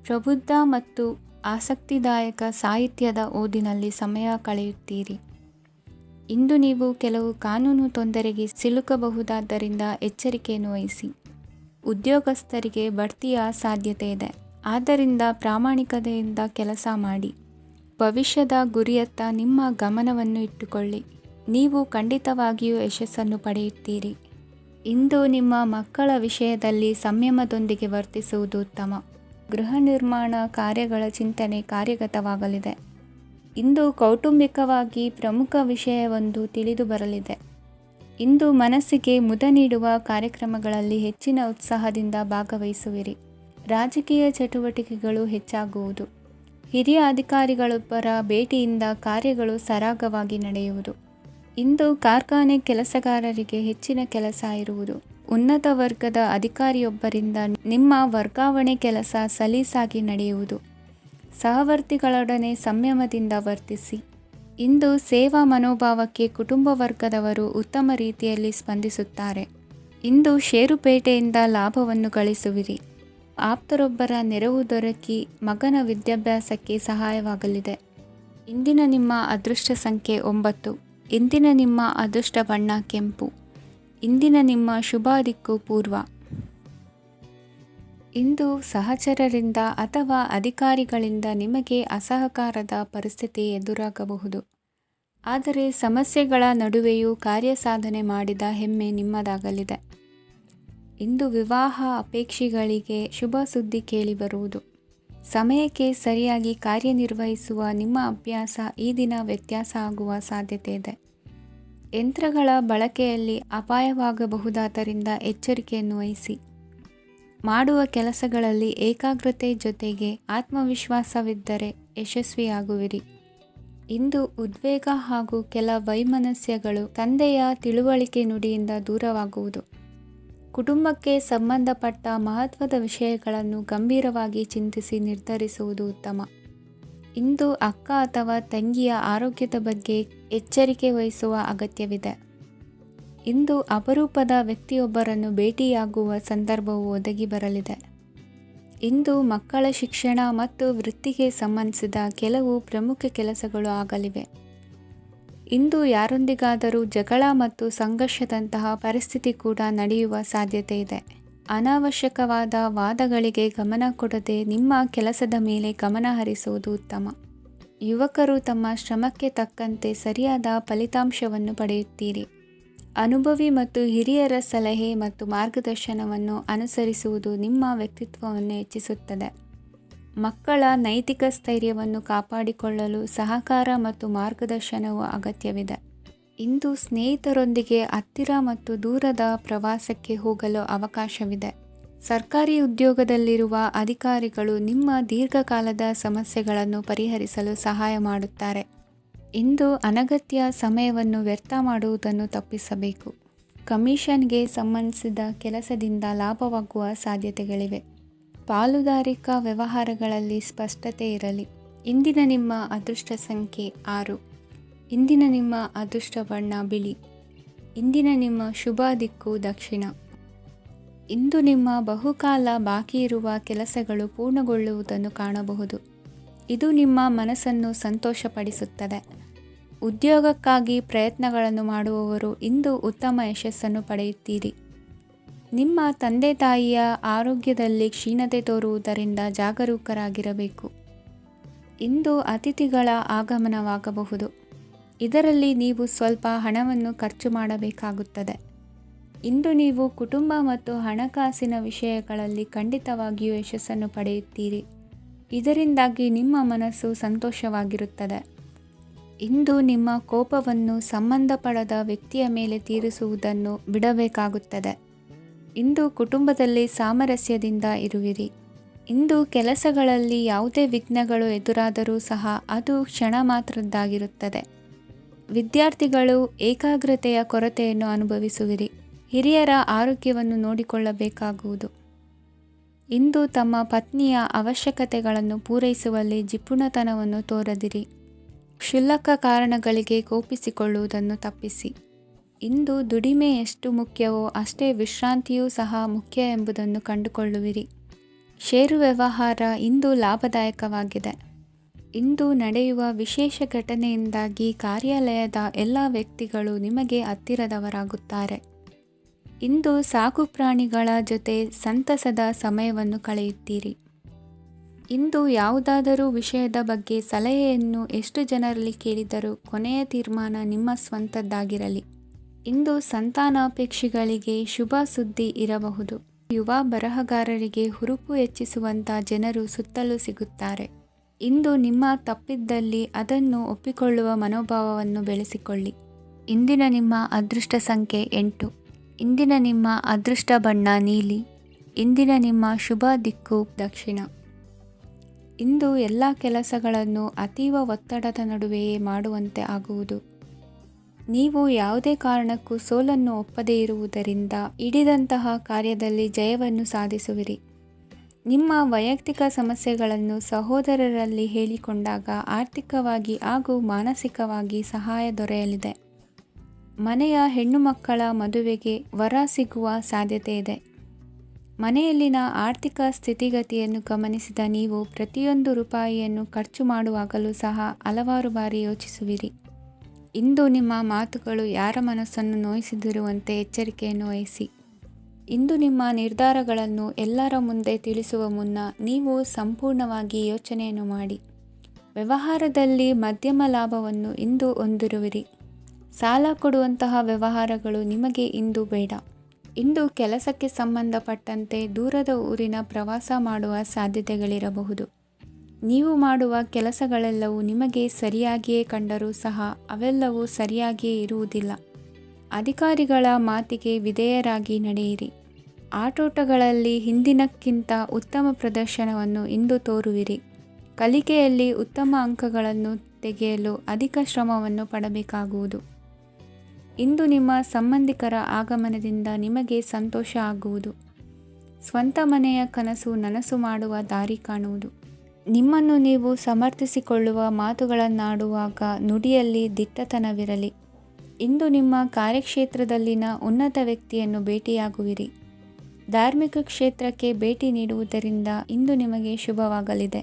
ಪ್ರಬುದ್ಧ ಮತ್ತು ಆಸಕ್ತಿದಾಯಕ ಸಾಹಿತ್ಯದ ಓದಿನಲ್ಲಿ ಸಮಯ ಕಳೆಯುತ್ತೀರಿ. ಇಂದು ನೀವು ಕೆಲವು ಕಾನೂನು ತೊಂದರೆಗೆ ಸಿಲುಕಬಹುದಾದ್ದರಿಂದ ಎಚ್ಚರಿಕೆಯನ್ನು ವಹಿಸಿ. ಉದ್ಯೋಗಸ್ಥರಿಗೆ ಬಡ್ತಿಯ ಸಾಧ್ಯತೆ ಇದೆ, ಆದ್ದರಿಂದ ಪ್ರಾಮಾಣಿಕತೆಯಿಂದ ಕೆಲಸ ಮಾಡಿ. ಭವಿಷ್ಯದ ಗುರಿಯತ್ತ ನಿಮ್ಮ ಗಮನವನ್ನು ಇಟ್ಟುಕೊಳ್ಳಿ. ನೀವು ಖಂಡಿತವಾಗಿಯೂ ಯಶಸ್ಸನ್ನು ಪಡೆಯುತ್ತೀರಿ. ಇಂದು ನಿಮ್ಮ ಮಕ್ಕಳ ವಿಷಯದಲ್ಲಿ ಸಂಯಮದೊಂದಿಗೆ ವರ್ತಿಸುವುದು ಉತ್ತಮ. ಗೃಹ ನಿರ್ಮಾಣ ಕಾರ್ಯಗಳ ಚಿಂತನೆ ಕಾರ್ಯಗತವಾಗಲಿದೆ. ಇಂದು ಕೌಟುಂಬಿಕವಾಗಿ ಪ್ರಮುಖ ವಿಷಯವೊಂದು ತಿಳಿದು ಬರಲಿದೆ. ಇಂದು ಮನಸ್ಸಿಗೆ ಮುದ ನೀಡುವ ಕಾರ್ಯಕ್ರಮಗಳಲ್ಲಿ ಹೆಚ್ಚಿನ ಉತ್ಸಾಹದಿಂದ ಭಾಗವಹಿಸುವಿರಿ. ರಾಜಕೀಯ ಚಟುವಟಿಕೆಗಳು ಹೆಚ್ಚಾಗುವುದು. ಹಿರಿಯ ಅಧಿಕಾರಿಗಳೊಬ್ಬರ ಭೇಟಿಯಿಂದ ಕಾರ್ಯಗಳು ಸರಾಗವಾಗಿ ನಡೆಯುವುದು. ಇಂದು ಕಾರ್ಖಾನೆ ಕೆಲಸಗಾರರಿಗೆ ಹೆಚ್ಚಿನ ಕೆಲಸ ಇರುವುದು. ಉನ್ನತ ವರ್ಗದ ಅಧಿಕಾರಿಯೊಬ್ಬರಿಂದ ನಿಮ್ಮ ವರ್ಗಾವಣೆ ಕೆಲಸ ಸಲೀಸಾಗಿ ನಡೆಯುವುದು. ಸಹವರ್ತಿಗಳೊಡನೆ ಸಂಯಮದಿಂದ ವರ್ತಿಸಿ. ಇಂದು ಸೇವಾ ಮನೋಭಾವಕ್ಕೆ ಕುಟುಂಬ ವರ್ಗದವರು ಉತ್ತಮ ರೀತಿಯಲ್ಲಿ ಸ್ಪಂದಿಸುತ್ತಾರೆ. ಇಂದು ಷೇರುಪೇಟೆಯಿಂದ ಲಾಭವನ್ನು ಗಳಿಸುವಿರಿ. ಆಪ್ತರೊಬ್ಬರ ನೆರವು ದೊರಕಿ ಮಗನ ವಿದ್ಯಾಭ್ಯಾಸಕ್ಕೆ ಸಹಾಯವಾಗಲಿದೆ. ಇಂದಿನ ನಿಮ್ಮ ಅದೃಷ್ಟ ಸಂಖ್ಯೆ 9. ಇಂದಿನ ನಿಮ್ಮ ಅದೃಷ್ಟ ಬಣ್ಣ ಕೆಂಪು. ಇಂದಿನ ನಿಮ್ಮ ಶುಭ ದಿಕ್ಕು ಪೂರ್ವ. ಇಂದು ಸಹಚರರಿಂದ ಅಥವಾ ಅಧಿಕಾರಿಗಳಿಂದ ನಿಮಗೆ ಅಸಹಕಾರದ ಪರಿಸ್ಥಿತಿ ಎದುರಾಗಬಹುದು. ಆದರೆ ಸಮಸ್ಯೆಗಳ ನಡುವೆಯೂ ಕಾರ್ಯಸಾಧನೆ ಮಾಡಿದ ಹೆಮ್ಮೆ ನಿಮ್ಮದಾಗಲಿದೆ. ಇಂದು ವಿವಾಹ ಅಪೇಕ್ಷಿಗಳಿಗೆ ಶುಭ ಸುದ್ದಿ ಕೇಳಿಬರುವುದು. ಸಮಯಕ್ಕೆ ಸರಿಯಾಗಿ ಕಾರ್ಯನಿರ್ವಹಿಸುವ ನಿಮ್ಮ ಅಭ್ಯಾಸ ಈ ದಿನ ವ್ಯತ್ಯಾಸ ಆಗುವ ಸಾಧ್ಯತೆ ಇದೆ. ಯಂತ್ರಗಳ ಬಳಕೆಯಲ್ಲಿ ಅಪಾಯವಾಗಬಹುದಾದ್ದರಿಂದ ಎಚ್ಚರಿಕೆಯನ್ನು ವಹಿಸಿ. ಮಾಡುವ ಕೆಲಸಗಳಲ್ಲಿ ಏಕಾಗ್ರತೆ ಜೊತೆಗೆ ಆತ್ಮವಿಶ್ವಾಸವಿದ್ದರೆ ಯಶಸ್ವಿಯಾಗುವಿರಿ. ಇಂದು ಉದ್ವೇಗ ಹಾಗೂ ಕೆಲ ವೈಮನಸ್ಯಗಳು ತಂದೆಯ ತಿಳುವಳಿಕೆ ನುಡಿಯಿಂದ ದೂರವಾಗುವುದು. ಕುಟುಂಬಕ್ಕೆ ಸಂಬಂಧಪಟ್ಟ ಮಹತ್ವದ ವಿಷಯಗಳನ್ನು ಗಂಭೀರವಾಗಿ ಚಿಂತಿಸಿ ನಿರ್ಧರಿಸುವುದು ಉತ್ತಮ. ಇಂದು ಅಕ್ಕ ಅಥವಾ ತಂಗಿಯ ಆರೋಗ್ಯದ ಬಗ್ಗೆ ಎಚ್ಚರಿಕೆ ವಹಿಸುವ ಅಗತ್ಯವಿದೆ. ಇಂದು ಅಪರೂಪದ ವ್ಯಕ್ತಿಯೊಬ್ಬರನ್ನು ಭೇಟಿಯಾಗುವ ಸಂದರ್ಭವು ಒದಗಿ ಬರಲಿದೆ. ಇಂದು ಮಕ್ಕಳ ಶಿಕ್ಷಣ ಮತ್ತು ವೃತ್ತಿಗೆ ಸಂಬಂಧಿಸಿದ ಕೆಲವು ಪ್ರಮುಖ ಕೆಲಸಗಳು ಆಗಲಿವೆ. ಇಂದು ಯಾರೊಂದಿಗಾದರೂ ಜಗಳ ಮತ್ತು ಸಂಘರ್ಷದಂತಹ ಪರಿಸ್ಥಿತಿ ಕೂಡ ನಡೆಯುವ ಸಾಧ್ಯತೆ ಇದೆ. ಅನಾವಶ್ಯಕವಾದ ವಾದಗಳಿಗೆ ಗಮನ ಕೊಡದೆ ನಿಮ್ಮ ಕೆಲಸದ ಮೇಲೆ ಗಮನ ಹರಿಸುವುದು ಉತ್ತಮ. ಯುವಕರು ತಮ್ಮ ಶ್ರಮಕ್ಕೆ ತಕ್ಕಂತೆ ಸರಿಯಾದ ಫಲಿತಾಂಶವನ್ನು ಪಡೆಯುತ್ತೀರಿ. ಅನುಭವಿ ಮತ್ತು ಹಿರಿಯರ ಸಲಹೆ ಮತ್ತು ಮಾರ್ಗದರ್ಶನವನ್ನು ಅನುಸರಿಸುವುದು ನಿಮ್ಮ ವ್ಯಕ್ತಿತ್ವವನ್ನು ಹೆಚ್ಚಿಸುತ್ತದೆ. ಮಕ್ಕಳ ನೈತಿಕ ಸ್ಥೈರ್ಯವನ್ನು ಕಾಪಾಡಿಕೊಳ್ಳಲು ಸಹಕಾರ ಮತ್ತು ಮಾರ್ಗದರ್ಶನವು ಅಗತ್ಯವಿದೆ. ಇಂದು ಸ್ನೇಹಿತರೊಂದಿಗೆ ಹತ್ತಿರ ಮತ್ತು ದೂರದ ಪ್ರವಾಸಕ್ಕೆ ಹೋಗಲು ಅವಕಾಶವಿದೆ. ಸರ್ಕಾರಿ ಉದ್ಯೋಗದಲ್ಲಿರುವ ಅಧಿಕಾರಿಗಳು ನಿಮ್ಮ ದೀರ್ಘಕಾಲದ ಸಮಸ್ಯೆಗಳನ್ನು ಪರಿಹರಿಸಲು ಸಹಾಯ ಮಾಡುತ್ತಾರೆ. ಇಂದು ಅನಗತ್ಯ ಸಮಯವನ್ನು ವ್ಯರ್ಥ ಮಾಡುವುದನ್ನು ತಪ್ಪಿಸಬೇಕು. ಕಮಿಷನ್ಗೆ ಸಂಬಂಧಿಸಿದ ಕೆಲಸದಿಂದ ಲಾಭವಾಗುವ ಸಾಧ್ಯತೆಗಳಿವೆ. ಪಾಲುದಾರಿಕಾ ವ್ಯವಹಾರಗಳಲ್ಲಿ ಸ್ಪಷ್ಟತೆ ಇರಲಿ. ಇಂದಿನ ನಿಮ್ಮ ಅದೃಷ್ಟ ಸಂಖ್ಯೆ 6. ಇಂದಿನ ನಿಮ್ಮ ಅದೃಷ್ಟ ಬಣ್ಣ ಬಿಳಿ. ಇಂದಿನ ನಿಮ್ಮ ಶುಭ ದಿಕ್ಕು ದಕ್ಷಿಣ. ಇಂದು ನಿಮ್ಮ ಬಹುಕಾಲ ಬಾಕಿ ಇರುವ ಕೆಲಸಗಳು ಪೂರ್ಣಗೊಳ್ಳುವುದನ್ನು ಕಾಣಬಹುದು. ಇದು ನಿಮ್ಮ ಮನಸ್ಸನ್ನು ಸಂತೋಷಪಡಿಸುತ್ತದೆ. ಉದ್ಯೋಗಕ್ಕಾಗಿ ಪ್ರಯತ್ನಗಳನ್ನು ಮಾಡುವವರು ಇಂದು ಉತ್ತಮ ಯಶಸ್ಸನ್ನು ಪಡೆಯುತ್ತೀರಿ. ನಿಮ್ಮ ತಂದೆ ತಾಯಿಯ ಆರೋಗ್ಯದಲ್ಲಿ ಕ್ಷೀಣತೆ ತೋರುವುದರಿಂದ ಜಾಗರೂಕರಾಗಿರಬೇಕು. ಇಂದು ಅತಿಥಿಗಳ ಆಗಮನವಾಗಬಹುದು. ಇದರಲ್ಲಿ ನೀವು ಸ್ವಲ್ಪ ಹಣವನ್ನು ಖರ್ಚು ಮಾಡಬೇಕಾಗುತ್ತದೆ. ಇಂದು ನೀವು ಕುಟುಂಬ ಮತ್ತು ಹಣಕಾಸಿನ ವಿಷಯಗಳಲ್ಲಿ ಖಂಡಿತವಾಗಿಯೂ ಯಶಸ್ಸನ್ನು ಪಡೆಯುತ್ತೀರಿ. ಇದರಿಂದಾಗಿ ನಿಮ್ಮ ಮನಸ್ಸು ಸಂತೋಷವಾಗಿರುತ್ತದೆ. ಇಂದು ನಿಮ್ಮ ಕೋಪವನ್ನು ಸಂಬಂಧಪಡದ ವ್ಯಕ್ತಿಯ ಮೇಲೆ ತೀರಿಸುವುದನ್ನು ಬಿಡಬೇಕಾಗುತ್ತದೆ. ಇಂದು ಕುಟುಂಬದಲ್ಲಿ ಸಾಮರಸ್ಯದಿಂದ ಇರುವಿರಿ. ಇಂದು ಕೆಲಸಗಳಲ್ಲಿ ಯಾವುದೇ ವಿಘ್ನಗಳು ಎದುರಾದರೂ ಸಹ ಅದು ಕ್ಷಣ ಮಾತ್ರದ್ದಾಗಿರುತ್ತದೆ. ವಿದ್ಯಾರ್ಥಿಗಳು ಏಕಾಗ್ರತೆಯ ಕೊರತೆಯನ್ನು ಅನುಭವಿಸುವಿರಿ. ಹಿರಿಯರ ಆರೋಗ್ಯವನ್ನು ನೋಡಿಕೊಳ್ಳಬೇಕಾಗುವುದು. ಇಂದು ತಮ್ಮ ಪತ್ನಿಯ ಅವಶ್ಯಕತೆಗಳನ್ನು ಪೂರೈಸುವಲ್ಲಿ ಜಿಪುಣತನವನ್ನು ತೋರದಿರಿ. ಕ್ಷುಲ್ಲಕ ಕಾರಣಗಳಿಗೆ ಕೋಪಿಸಿಕೊಳ್ಳುವುದನ್ನು ತಪ್ಪಿಸಿ. ಇಂದು ದುಡಿಮೆ ಎಷ್ಟು ಮುಖ್ಯವೋ ಅಷ್ಟೇ ವಿಶ್ರಾಂತಿಯೂ ಸಹ ಮುಖ್ಯ ಎಂಬುದನ್ನು ಕಂಡುಕೊಳ್ಳುವಿರಿ. ಷೇರು ವ್ಯವಹಾರ ಇಂದು ಲಾಭದಾಯಕವಾಗಿದೆ. ಇಂದು ನಡೆಯುವ ವಿಶೇಷ ಘಟನೆಯಿಂದಾಗಿ ಕಾರ್ಯಾಲಯದ ಎಲ್ಲ ವ್ಯಕ್ತಿಗಳು ನಿಮಗೆ ಹತ್ತಿರದವರಾಗುತ್ತಾರೆ. ಇಂದು ಸಾಕು ಪ್ರಾಣಿಗಳ ಜೊತೆ ಸಂತಸದ ಸಮಯವನ್ನು ಕಳೆಯುತ್ತೀರಿ. ಇಂದು ಯಾವುದಾದರೂ ವಿಷಯದ ಬಗ್ಗೆ ಸಲಹೆಯನ್ನು ಎಷ್ಟು ಜನರಲ್ಲಿ ಕೇಳಿದರೂ ಕೊನೆಯ ತೀರ್ಮಾನ ನಿಮ್ಮ ಸ್ವಂತದ್ದಾಗಿರಲಿ. ಇಂದು ಸಂತಾನಾಪೇಕ್ಷಿಗಳಿಗೆ ಶುಭ ಸುದ್ದಿ ಇರಬಹುದು. ಯುವ ಬರಹಗಾರರಿಗೆ ಹುರುಪು ಹೆಚ್ಚಿಸುವಂಥ ಜನರು ಸುತ್ತಲೂ ಸಿಗುತ್ತಾರೆ. ಇಂದು ನಿಮ್ಮ ತಪ್ಪಿದ್ದಲ್ಲಿ ಅದನ್ನು ಒಪ್ಪಿಕೊಳ್ಳುವ ಮನೋಭಾವವನ್ನು ಬೆಳೆಸಿಕೊಳ್ಳಿ. ಇಂದಿನ ನಿಮ್ಮ ಅದೃಷ್ಟ ಸಂಖ್ಯೆ 8. ಇಂದಿನ ನಿಮ್ಮ ಅದೃಷ್ಟ ಬಣ್ಣ ನೀಲಿ. ಇಂದಿನ ನಿಮ್ಮ ಶುಭ ದಿಕ್ಕು ದಕ್ಷಿಣ. ಇಂದು ಎಲ್ಲ ಕೆಲಸಗಳನ್ನು ಅತೀವ ಒತ್ತಡದ ನಡುವೆಯೇ ಮಾಡುವಂತೆ ಆಗುವುದು. ನೀವು ಯಾವುದೇ ಕಾರಣಕ್ಕೂ ಸೋಲನ್ನು ಒಪ್ಪದೇ ಇರುವುದರಿಂದ ಹಿಡಿದಂತಹ ಕಾರ್ಯದಲ್ಲಿ ಜಯವನ್ನು ಸಾಧಿಸುವಿರಿ. ನಿಮ್ಮ ವೈಯಕ್ತಿಕ ಸಮಸ್ಯೆಗಳನ್ನು ಸಹೋದರರಲ್ಲಿ ಹೇಳಿಕೊಂಡಾಗ ಆರ್ಥಿಕವಾಗಿ ಹಾಗೂ ಮಾನಸಿಕವಾಗಿ ಸಹಾಯ ದೊರೆಯಲಿದೆ. ಮನೆಯ ಹೆಣ್ಣು ಮಕ್ಕಳ ಮದುವೆಗೆ ವರ ಸಿಗುವ ಸಾಧ್ಯತೆ ಇದೆ. ಮನೆಯಲ್ಲಿನ ಆರ್ಥಿಕ ಸ್ಥಿತಿಗತಿಯನ್ನು ಗಮನಿಸಿದ ನೀವು ಪ್ರತಿಯೊಂದು ರೂಪಾಯಿಯನ್ನು ಖರ್ಚು ಮಾಡುವಾಗಲೂ ಸಹ ಹಲವಾರು ಬಾರಿ ಯೋಚಿಸುವಿರಿ. ಇಂದು ನಿಮ್ಮ ಮಾತುಗಳು ಯಾರ ಮನಸ್ಸನ್ನು ನೋಯಿಸದಿರುವಂತೆ ಎಚ್ಚರಿಕೆಯನ್ನು ವಹಿಸಿ. ಇಂದು ನಿಮ್ಮ ನಿರ್ಧಾರಗಳನ್ನು ಎಲ್ಲರ ಮುಂದೆ ತಿಳಿಸುವ ಮುನ್ನ ನೀವು ಸಂಪೂರ್ಣವಾಗಿ ಯೋಚನೆಯನ್ನು ಮಾಡಿ. ವ್ಯವಹಾರದಲ್ಲಿ ಮಧ್ಯಮ ಲಾಭವನ್ನು ಇಂದು ಹೊಂದಿರುವಿರಿ. ಸಾಲ ಕೊಡುವಂತಹ ವ್ಯವಹಾರಗಳು ನಿಮಗೆ ಇಂದು ಬೇಡ. ಇಂದು ಕೆಲಸಕ್ಕೆ ಸಂಬಂಧಪಟ್ಟಂತೆ ದೂರದ ಊರಿನ ಪ್ರವಾಸ ಮಾಡುವ ಸಾಧ್ಯತೆಗಳಿರಬಹುದು. ನೀವು ಮಾಡುವ ಕೆಲಸಗಳೆಲ್ಲವೂ ನಿಮಗೆ ಸರಿಯಾಗಿಯೇ ಕಂಡರೂ ಸಹ ಅವೆಲ್ಲವೂ ಸರಿಯಾಗಿಯೇ ಇರುವುದಿಲ್ಲ. ಅಧಿಕಾರಿಗಳ ಮಾತಿಗೆ ವಿಧೇಯರಾಗಿ ನಡೆಯಿರಿ. ಆಟೋಟಗಳಲ್ಲಿ ಹಿಂದಿನಕ್ಕಿಂತ ಉತ್ತಮ ಪ್ರದರ್ಶನವನ್ನು ಇಂದು ತೋರುವಿರಿ. ಕಲಿಕೆಯಲ್ಲಿ ಉತ್ತಮ ಅಂಕಗಳನ್ನು ತೆಗೆಯಲು ಅಧಿಕ ಶ್ರಮವನ್ನು ಪಡಬೇಕಾಗುವುದು. ಇಂದು ನಿಮ್ಮ ಸಂಬಂಧಿಕರ ಆಗಮನದಿಂದ ನಿಮಗೆ ಸಂತೋಷ ಆಗುವುದು. ಸ್ವಂತ ಮನೆಯ ಕನಸು ನನಸು ಮಾಡುವ ದಾರಿ ಕಾಣುವುದು. ನಿಮ್ಮನ್ನು ನೀವು ಸಮರ್ಥಿಸಿಕೊಳ್ಳುವ ಮಾತುಗಳನ್ನಾಡುವಾಗ ನುಡಿಯಲ್ಲಿ ದಿಟ್ಟತನವಿರಲಿ. ಇಂದು ನಿಮ್ಮ ಕಾರ್ಯಕ್ಷೇತ್ರದಲ್ಲಿನ ಉನ್ನತ ವ್ಯಕ್ತಿಯನ್ನು ಭೇಟಿಯಾಗುವಿರಿ. ಧಾರ್ಮಿಕ ಕ್ಷೇತ್ರಕ್ಕೆ ಭೇಟಿ ನೀಡುವುದರಿಂದ ಇಂದು ನಿಮಗೆ ಶುಭವಾಗಲಿದೆ.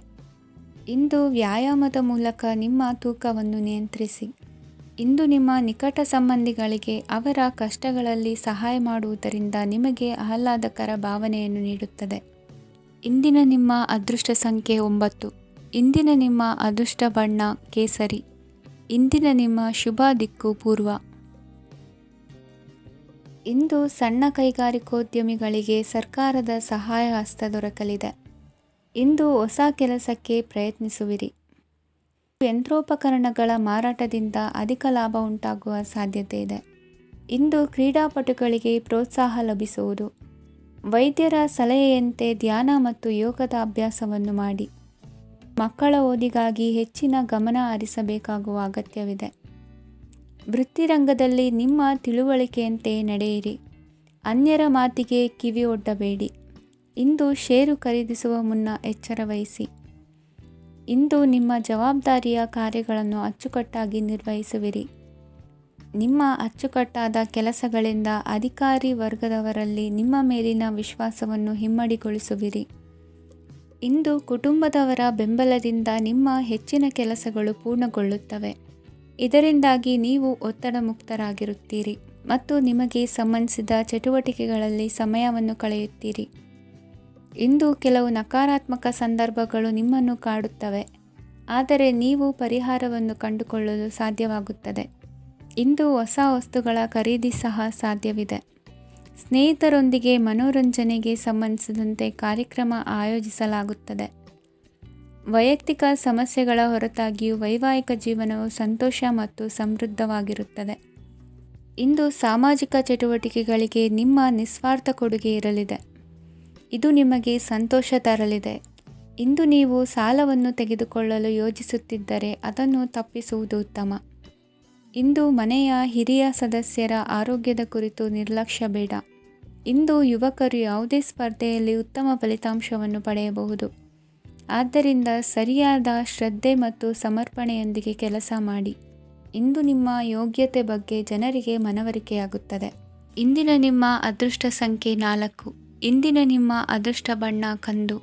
ಇಂದು ವ್ಯಾಯಾಮದ ಮೂಲಕ ನಿಮ್ಮ ತೂಕವನ್ನು ನಿಯಂತ್ರಿಸಿ. ಇಂದು ನಿಮ್ಮ ನಿಕಟ ಸಂಬಂಧಿಗಳಿಗೆ ಅವರ ಕಷ್ಟಗಳಲ್ಲಿ ಸಹಾಯ ಮಾಡುವುದರಿಂದ ನಿಮಗೆ ಆಹ್ಲಾದಕರ ಭಾವನೆಯನ್ನು ನೀಡುತ್ತದೆ. ಇಂದಿನ ನಿಮ್ಮ ಅದೃಷ್ಟ ಸಂಖ್ಯೆ 9. ಇಂದಿನ ನಿಮ್ಮ ಅದೃಷ್ಟ ಬಣ್ಣ ಕೇಸರಿ. ಇಂದಿನ ನಿಮ್ಮ ಶುಭ ದಿಕ್ಕು ಪೂರ್ವ. ಇಂದು ಸಣ್ಣ ಕೈಗಾರಿಕೋದ್ಯಮಿಗಳಿಗೆ ಸರ್ಕಾರದ ಸಹಾಯ ಹಸ್ತ ದೊರಕಲಿದೆ. ಇಂದು ಹೊಸ ಕೆಲಸಕ್ಕೆ ಪ್ರಯತ್ನಿಸುವಿರಿ. ಯಂತ್ರೋಪಕರಣಗಳ ಮಾರಾಟದಿಂದ ಅಧಿಕ ಲಾಭ ಉಂಟಾಗುವ ಸಾಧ್ಯತೆ ಇದೆ. ಇಂದು ಕ್ರೀಡಾಪಟುಗಳಿಗೆ ಪ್ರೋತ್ಸಾಹ ಲಭಿಸುವುದು. ವೈದ್ಯರ ಸಲಹೆಯಂತೆ ಧ್ಯಾನ ಮತ್ತು ಯೋಗದ ಅಭ್ಯಾಸವನ್ನು ಮಾಡಿ. ಮಕ್ಕಳ ಓದಿಗಾಗಿ ಹೆಚ್ಚಿನ ಗಮನ ಹರಿಸಬೇಕಾಗುವ ಅಗತ್ಯವಿದೆ. ವೃತ್ತಿರಂಗದಲ್ಲಿ ನಿಮ್ಮ ತಿಳುವಳಿಕೆಯಂತೆ ನಡೆಯಿರಿ. ಅನ್ಯರ ಮಾತಿಗೆ ಕಿವಿ ಒಡ್ಡಬೇಡಿ. ಇಂದು ಷೇರು ಖರೀದಿಸುವ ಮುನ್ನ ಎಚ್ಚರ ವಹಿಸಿ. ಇಂದು ನಿಮ್ಮ ಜವಾಬ್ದಾರಿಯ ಕಾರ್ಯಗಳನ್ನು ಅಚ್ಚುಕಟ್ಟಾಗಿ ನಿರ್ವಹಿಸುವಿರಿ. ನಿಮ್ಮ ಅಚ್ಚುಕಟ್ಟಾದ ಕೆಲಸಗಳಿಂದ ಅಧಿಕಾರಿ ವರ್ಗದವರಲ್ಲಿ ನಿಮ್ಮ ಮೇಲಿನ ವಿಶ್ವಾಸವನ್ನು ಇಮ್ಮಡಿಗೊಳಿಸುವಿರಿ. ಇಂದು ಕುಟುಂಬದವರ ಬೆಂಬಲದಿಂದ ನಿಮ್ಮ ಹೆಚ್ಚಿನ ಕೆಲಸಗಳು ಪೂರ್ಣಗೊಳ್ಳುತ್ತವೆ. ಇದರಿಂದಾಗಿ ನೀವು ಒತ್ತಡ ಮುಕ್ತರಾಗಿರುತ್ತೀರಿ ಮತ್ತು ನಿಮಗೆ ಸಂಬಂಧಿಸಿದ ಚಟುವಟಿಕೆಗಳಲ್ಲಿ ಸಮಯವನ್ನು ಕಳೆಯುತ್ತೀರಿ. ಇಂದು ಕೆಲವು ನಕಾರಾತ್ಮಕ ಸಂದರ್ಭಗಳು ನಿಮ್ಮನ್ನು ಕಾಡುತ್ತವೆ, ಆದರೆ ನೀವು ಪರಿಹಾರವನ್ನು ಕಂಡುಕೊಳ್ಳಲು ಸಾಧ್ಯವಾಗುತ್ತದೆ. ಇಂದು ಹೊಸ ವಸ್ತುಗಳ ಖರೀದಿ ಸಹ ಸಾಧ್ಯವಿದೆ. ಸ್ನೇಹಿತರೊಂದಿಗೆ ಮನೋರಂಜನೆಗೆ ಸಂಬಂಧಿಸಿದಂತೆ ಕಾರ್ಯಕ್ರಮ ಆಯೋಜಿಸಲಾಗುತ್ತದೆ. ವೈಯಕ್ತಿಕ ಸಮಸ್ಯೆಗಳ ಹೊರತಾಗಿಯೂ ವೈವಾಹಿಕ ಜೀವನವು ಸಂತೋಷ ಮತ್ತು ಸಮೃದ್ಧವಾಗಿರುತ್ತದೆ. ಇಂದು ಸಾಮಾಜಿಕ ಚಟುವಟಿಕೆಗಳಿಗೆ ನಿಮ್ಮ ನಿಸ್ವಾರ್ಥ ಕೊಡುಗೆ ಇರಲಿದೆ. ಇದು ನಿಮಗೆ ಸಂತೋಷ ತರಲಿದೆ. ಇಂದು ನೀವು ಸಾಲವನ್ನು ತೆಗೆದುಕೊಳ್ಳಲು ಯೋಜಿಸುತ್ತಿದ್ದರೆ ಅದನ್ನು ತಪ್ಪಿಸುವುದು ಉತ್ತಮ. ಇಂದು ಮನೆಯ ಹಿರಿಯ ಸದಸ್ಯರ ಆರೋಗ್ಯದ ಕುರಿತು ನಿರ್ಲಕ್ಷ್ಯ ಬೇಡ. ಇಂದು ಯುವಕರು ಯಾವುದೇ ಸ್ಪರ್ಧೆಯಲ್ಲಿ ಉತ್ತಮ ಫಲಿತಾಂಶವನ್ನು ಪಡೆಯಬಹುದು. ಆದ್ದರಿಂದ ಸರಿಯಾದ ಶ್ರದ್ಧೆ ಮತ್ತು ಸಮರ್ಪಣೆಯೊಂದಿಗೆ ಕೆಲಸ ಮಾಡಿ. ಇಂದು ನಿಮ್ಮ ಯೋಗ್ಯತೆ ಬಗ್ಗೆ ಜನರಿಗೆ ಮನವರಿಕೆಯಾಗುತ್ತದೆ. ಇಂದಿನ ನಿಮ್ಮ ಅದೃಷ್ಟ ಸಂಖ್ಯೆ 4. ಇಂದಿನ ನಿಮ್ಮ ಅದೃಷ್ಟ ಬಣ್ಣ ಕಂದು.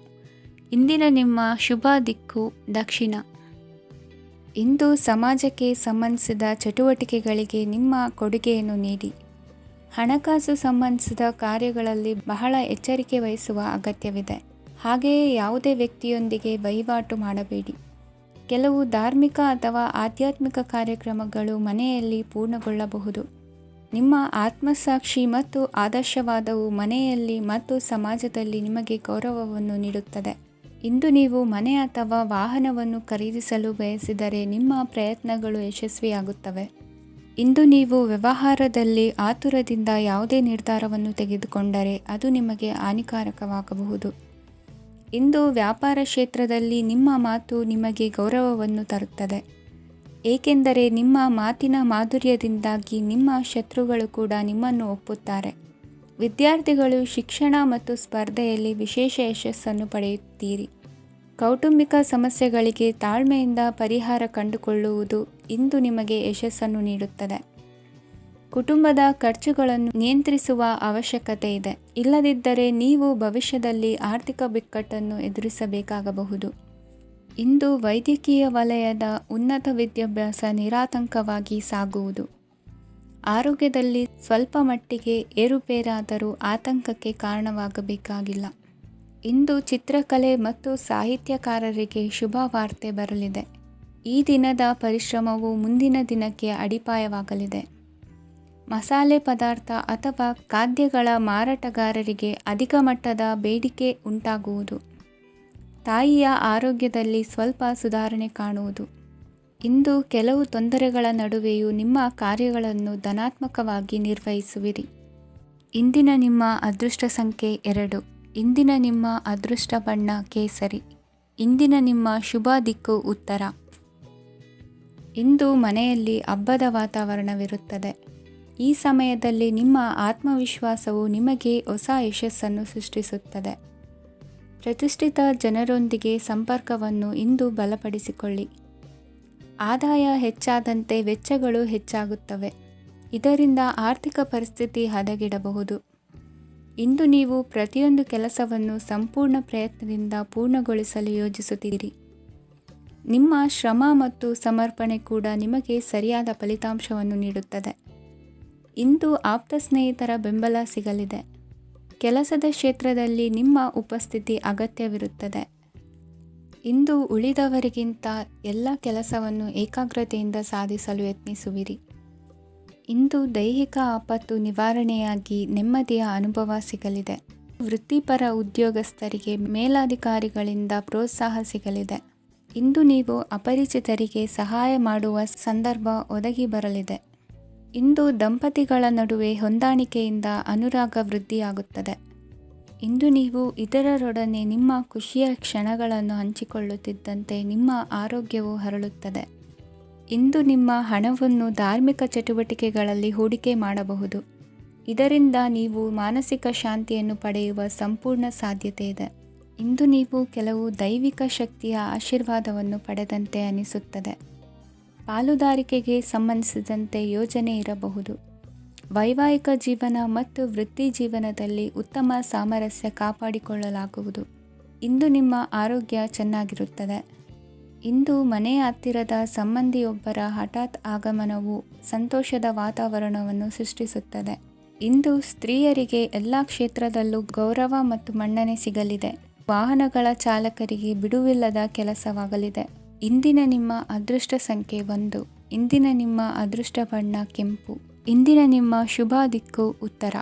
ಇಂದಿನ ನಿಮ್ಮ ಶುಭ ದಿಕ್ಕು ದಕ್ಷಿಣ. ಇಂದು ಸಮಾಜಕ್ಕೆ ಸಂಬಂಧಿಸಿದ ಚಟುವಟಿಕೆಗಳಿಗೆ ನಿಮ್ಮ ಕೊಡುಗೆಯನ್ನು ನೀಡಿ. ಹಣಕಾಸು ಸಂಬಂಧಿಸಿದ ಕಾರ್ಯಗಳಲ್ಲಿ ಬಹಳ ಎಚ್ಚರಿಕೆ ವಹಿಸುವ ಅಗತ್ಯವಿದೆ. ಹಾಗೆಯೇ ಯಾವುದೇ ವ್ಯಕ್ತಿಯೊಂದಿಗೆ ವಹಿವಾಟು ಮಾಡಬೇಡಿ. ಕೆಲವು ಧಾರ್ಮಿಕ ಅಥವಾ ಆಧ್ಯಾತ್ಮಿಕ ಕಾರ್ಯಕ್ರಮಗಳು ಮನೆಯಲ್ಲಿ ಪೂರ್ಣಗೊಳ್ಳಬಹುದು. ನಿಮ್ಮ ಆತ್ಮಸಾಕ್ಷಿ ಮತ್ತು ಆದರ್ಶವಾದವು ಮನೆಯಲ್ಲಿ ಮತ್ತು ಸಮಾಜದಲ್ಲಿ ನಿಮಗೆ ಗೌರವವನ್ನು ನೀಡುತ್ತದೆ. ಇಂದು ನೀವು ಮನೆ ಅಥವಾ ವಾಹನವನ್ನು ಖರೀದಿಸಲು ಬಯಸಿದರೆ ನಿಮ್ಮ ಪ್ರಯತ್ನಗಳು ಯಶಸ್ವಿಯಾಗುತ್ತವೆ. ಇಂದು ನೀವು ವ್ಯವಹಾರದಲ್ಲಿ ಆತುರದಿಂದ ಯಾವುದೇ ನಿರ್ಧಾರವನ್ನು ತೆಗೆದುಕೊಂಡರೆ ಅದು ನಿಮಗೆ ಹಾನಿಕಾರಕವಾಗಬಹುದು. ಇಂದು ವ್ಯಾಪಾರ ಕ್ಷೇತ್ರದಲ್ಲಿ ನಿಮ್ಮ ಮಾತು ನಿಮಗೆ ಗೌರವವನ್ನು ತರುತ್ತದೆ, ಏಕೆಂದರೆ ನಿಮ್ಮ ಮಾತಿನ ಮಾಧುರ್ಯದಿಂದಾಗಿ ನಿಮ್ಮ ಶತ್ರುಗಳು ಕೂಡ ನಿಮ್ಮನ್ನು ಒಪ್ಪುತ್ತಾರೆ. ವಿದ್ಯಾರ್ಥಿಗಳು ಶಿಕ್ಷಣ ಮತ್ತು ಸ್ಪರ್ಧೆಯಲ್ಲಿ ವಿಶೇಷ ಯಶಸ್ಸನ್ನು ಪಡೆಯುತ್ತೀರಿ. ಕೌಟುಂಬಿಕ ಸಮಸ್ಯೆಗಳಿಗೆ ತಾಳ್ಮೆಯಿಂದ ಪರಿಹಾರ ಕಂಡುಕೊಳ್ಳುವುದು ಇಂದು ನಿಮಗೆ ಯಶಸ್ಸನ್ನು ನೀಡುತ್ತದೆ. ಕುಟುಂಬದ ಖರ್ಚುಗಳನ್ನು ನಿಯಂತ್ರಿಸುವ ಅವಶ್ಯಕತೆ ಇದೆ. ಇಲ್ಲದಿದ್ದರೆ ನೀವು ಭವಿಷ್ಯದಲ್ಲಿ ಆರ್ಥಿಕ ಬಿಕ್ಕಟ್ಟನ್ನು ಎದುರಿಸಬೇಕಾಗಬಹುದು. ಇಂದು ವೈದ್ಯಕೀಯ ವಲಯದ ಉನ್ನತ ವಿದ್ಯಾಭ್ಯಾಸ ನಿರಾತಂಕವಾಗಿ ಸಾಗುವುದು. ಆರೋಗ್ಯದಲ್ಲಿ ಸ್ವಲ್ಪ ಮಟ್ಟಿಗೆ ಏರುಪೇರಾದರೂ ಆತಂಕಕ್ಕೆ ಕಾರಣವಾಗಬೇಕಾಗಿಲ್ಲ. ಇಂದು ಚಿತ್ರಕಲೆ ಮತ್ತು ಸಾಹಿತ್ಯಕಾರರಿಗೆ ಶುಭ ವಾರ್ತೆ ಬರಲಿದೆ. ಈ ದಿನದ ಪರಿಶ್ರಮವು ಮುಂದಿನ ದಿನಕ್ಕೆ ಅಡಿಪಾಯವಾಗಲಿದೆ. ಮಸಾಲೆ ಪದಾರ್ಥ ಅಥವಾ ಖಾದ್ಯಗಳ ಮಾರಾಟಗಾರರಿಗೆ ಅಧಿಕ ಮಟ್ಟದ ಬೇಡಿಕೆ ಉಂಟಾಗುವುದು. ತಾಯಿಯ ಆರೋಗ್ಯದಲ್ಲಿ ಸ್ವಲ್ಪ ಸುಧಾರಣೆ ಕಾಣುವುದು. ಇಂದು ಕೆಲವು ತೊಂದರೆಗಳ ನಡುವೆಯೂ ನಿಮ್ಮ ಕಾರ್ಯಗಳನ್ನು ಧನಾತ್ಮಕವಾಗಿ ನಿರ್ವಹಿಸುವಿರಿ. ಇಂದಿನ ನಿಮ್ಮ ಅದೃಷ್ಟ ಸಂಖ್ಯೆ 2. ಇಂದಿನ ನಿಮ್ಮ ಅದೃಷ್ಟ ಬಣ್ಣ ಕೇಸರಿ. ಇಂದಿನ ನಿಮ್ಮ ಶುಭ ದಿಕ್ಕು ಉತ್ತರ. ಇಂದು ಮನೆಯಲ್ಲಿ ಹಬ್ಬದ ವಾತಾವರಣವಿರುತ್ತದೆ. ಈ ಸಮಯದಲ್ಲಿ ನಿಮ್ಮ ಆತ್ಮವಿಶ್ವಾಸವು ನಿಮಗೆ ಹೊಸ ಯಶಸ್ಸನ್ನು ಸೃಷ್ಟಿಸುತ್ತದೆ. ಪ್ರತಿಷ್ಠಿತ ಜನರೊಂದಿಗೆ ಸಂಪರ್ಕವನ್ನು ಇಂದು ಬಲಪಡಿಸಿಕೊಳ್ಳಿ. ಆದಾಯ ಹೆಚ್ಚಾದಂತೆ ವೆಚ್ಚಗಳು ಹೆಚ್ಚಾಗುತ್ತವೆ. ಇದರಿಂದ ಆರ್ಥಿಕ ಪರಿಸ್ಥಿತಿ ಹದಗೆಡಬಹುದು. ಇಂದು ನೀವು ಪ್ರತಿಯೊಂದು ಕೆಲಸವನ್ನು ಸಂಪೂರ್ಣ ಪ್ರಯತ್ನದಿಂದ ಪೂರ್ಣಗೊಳಿಸಲು ಯೋಜಿಸುತ್ತೀರಿ. ನಿಮ್ಮ ಶ್ರಮ ಮತ್ತು ಸಮರ್ಪಣೆ ಕೂಡ ನಿಮಗೆ ಸರಿಯಾದ ಫಲಿತಾಂಶವನ್ನು ನೀಡುತ್ತದೆ. ಇಂದು ಆಪ್ತ ಸ್ನೇಹಿತರ ಬೆಂಬಲ ಸಿಗಲಿದೆ. ಕೆಲಸದ ಕ್ಷೇತ್ರದಲ್ಲಿ ನಿಮ್ಮ ಉಪಸ್ಥಿತಿ ಅಗತ್ಯವಿರುತ್ತದೆ. ಇಂದು ಉಳಿದವರಿಗಿಂತ ಎಲ್ಲ ಕೆಲಸವನ್ನು ಏಕಾಗ್ರತೆಯಿಂದ ಸಾಧಿಸಲು ಯತ್ನಿಸುವಿರಿ. ಇಂದು ದೈಹಿಕ ಆಪತ್ತು ನಿವಾರಣೆಯಾಗಿ ನೆಮ್ಮದಿಯ ಅನುಭವ ಸಿಗಲಿದೆ. ವೃತ್ತಿಪರ ಉದ್ಯೋಗಸ್ಥರಿಗೆ ಮೇಲಾಧಿಕಾರಿಗಳಿಂದ ಪ್ರೋತ್ಸಾಹ ಸಿಗಲಿದೆ. ಇಂದು ನೀವು ಅಪರಿಚಿತರಿಗೆ ಸಹಾಯ ಮಾಡುವ ಸಂದರ್ಭ ಒದಗಿ ಬರಲಿದೆ. ಇಂದು ದಂಪತಿಗಳ ನಡುವೆ ಹೊಂದಾಣಿಕೆಯಿಂದ ಅನುರಾಗ ವೃದ್ಧಿಯಾಗುತ್ತದೆ. ಇಂದು ನೀವು ಇತರರೊಡನೆ ನಿಮ್ಮ ಖುಷಿಯ ಕ್ಷಣಗಳನ್ನು ಹಂಚಿಕೊಳ್ಳುತ್ತಿದ್ದಂತೆ ನಿಮ್ಮ ಆರೋಗ್ಯವು ಹರಳುತ್ತದೆ. ಇಂದು ನಿಮ್ಮ ಹಣವನ್ನು ಧಾರ್ಮಿಕ ಚಟುವಟಿಕೆಗಳಲ್ಲಿ ಹೂಡಿಕೆ ಮಾಡಬಹುದು. ಇದರಿಂದ ನೀವು ಮಾನಸಿಕ ಶಾಂತಿಯನ್ನು ಪಡೆಯುವ ಸಂಪೂರ್ಣ ಸಾಧ್ಯತೆ ಇದೆ. ಇಂದು ನೀವು ಕೆಲವು ದೈವಿಕ ಶಕ್ತಿಯ ಆಶೀರ್ವಾದವನ್ನು ಪಡೆದಂತೆ ಅನಿಸುತ್ತದೆ. ಪಾಲುದಾರಿಕೆಗೆ ಸಂಬಂಧಿಸಿದಂತೆ ಯೋಜನೆ ಇರಬಹುದು. ವೈವಾಹಿಕ ಜೀವನ ಮತ್ತು ವೃತ್ತಿ ಜೀವನದಲ್ಲಿ ಉತ್ತಮ ಸಾಮರಸ್ಯ ಕಾಪಾಡಿಕೊಳ್ಳಲಾಗುವುದು. ಇಂದು ನಿಮ್ಮ ಆರೋಗ್ಯ ಚೆನ್ನಾಗಿರುತ್ತದೆ. ಇಂದು ಮನೆಯ ಹತ್ತಿರದ ಸಂಬಂಧಿಯೊಬ್ಬರ ಹಠಾತ್ ಆಗಮನವು ಸಂತೋಷದ ವಾತಾವರಣವನ್ನು ಸೃಷ್ಟಿಸುತ್ತದೆ. ಇಂದು ಸ್ತ್ರೀಯರಿಗೆ ಎಲ್ಲ ಕ್ಷೇತ್ರದಲ್ಲೂ ಗೌರವ ಮತ್ತು ಮನ್ನಣೆ ಸಿಗಲಿದೆ. ವಾಹನಗಳ ಚಾಲಕರಿಗೆ ಬಿಡುವಿಲ್ಲದ ಕೆಲಸವಾಗಲಿದೆ. ಇಂದಿನ ನಿಮ್ಮ ಅದೃಷ್ಟ ಸಂಖ್ಯೆ 1. ಇಂದಿನ ನಿಮ್ಮ ಅದೃಷ್ಟ ಬಣ್ಣ ಕೆಂಪು. ಇಂದಿನ ನಿಮ್ಮ ಶುಭ ದಿಕ್ಕು ಉತ್ತರ.